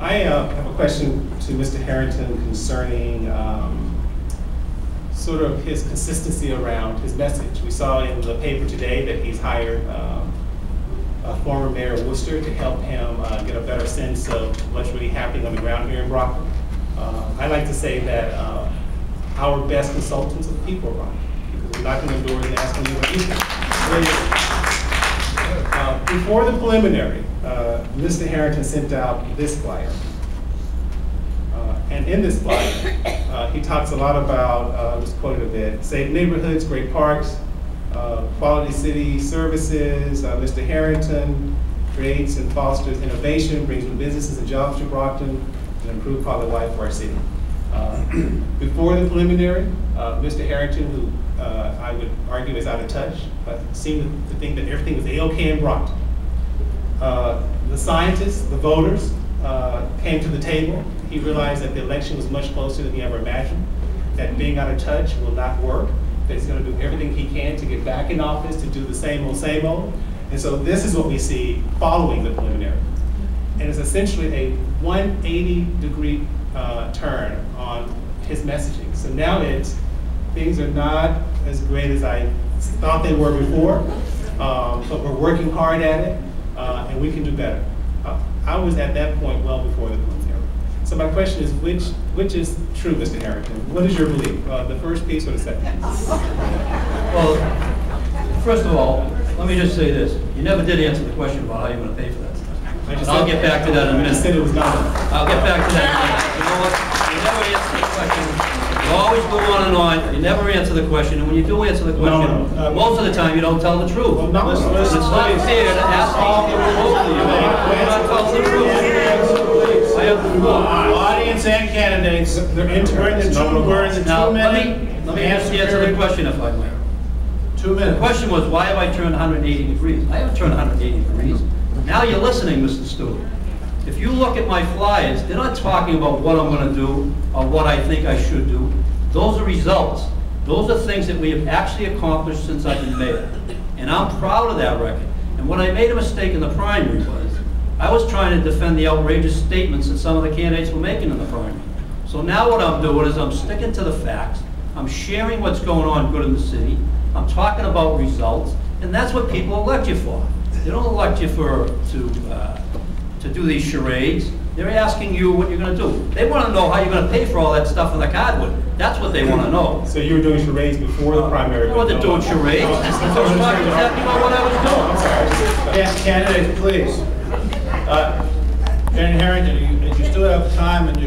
I have a question to Mr. Harrington concerning sort of his consistency around his message. We saw in the paper today that he's hired a former mayor of Worcester to help him get a better sense of what's really happening on the ground here in Brockton. I like to say that our best consultants are the people of Brockton, because we're knocking on doors and asking you what you think. Before the preliminary, Mr. Harrington sent out this flyer. And in this flyer, he talks a lot about, just quote it a bit, safe neighborhoods, great parks, quality city services. Mr. Harrington creates and fosters innovation, brings new businesses and jobs to Brockton, and improve quality of life for our city. Before the preliminary, Mr. Harrington, who I would argue is out of touch, but seemed to think that everything was A-OK in Brockton. The scientists, the voters, came to the table. He realized that the election was much closer than he ever imagined, that being out of touch will not work, that he's going to do everything he can to get back in office, to do the same old, same old. And so this is what we see following the preliminary. And it's essentially a 180-degree turn on his messaging. So now things are not as great as I thought they were before, but we're working hard at it, and we can do better. I was at that point well before the preliminary. So my question is, which is true, Mr. Harrington? What is your belief, the first piece or the second piece? Well, first of all, let me just say this. You never did answer the question about how you're going to pay for that stuff. I'll get back to that in a minute. I said it was not. I'll get back to that in a minute. You know what? You never answer the question. You always go on and on. You never answer the question. And when you do answer the question, most of the time you don't tell the truth. Well, no, it's not fair to ask all the rules you. You're not telling the truth. I have the floor. Audience and candidates, we're in the 2 Now, minute. let me answer the question if I may. 2 minutes. The question was, why have I turned 180 degrees? I haven't turned 180 degrees. Now you're listening, Mr. Stewart. If you look at my flyers, they're not talking about what I'm going to do or what I think I should do. Those are results. Those are things that we have actually accomplished since I've been mayor. And I'm proud of that record. And when I made a mistake in the primary was, I was trying to defend the outrageous statements that some of the candidates were making in the primary. So now what I'm doing is I'm sticking to the facts. I'm sharing what's going on good in the city. I'm talking about results. And that's what people elect you for. They don't elect you to do these charades. They're asking you what you're going to do. They want to know how you're going to pay for all that stuff in the cardwood. That's what they want to know. So you were doing charades before the primary? I wasn't doing charades. I was talking exactly about what I was doing. I'm sorry. Yes, candidates, please. James Harrington, you still have time and you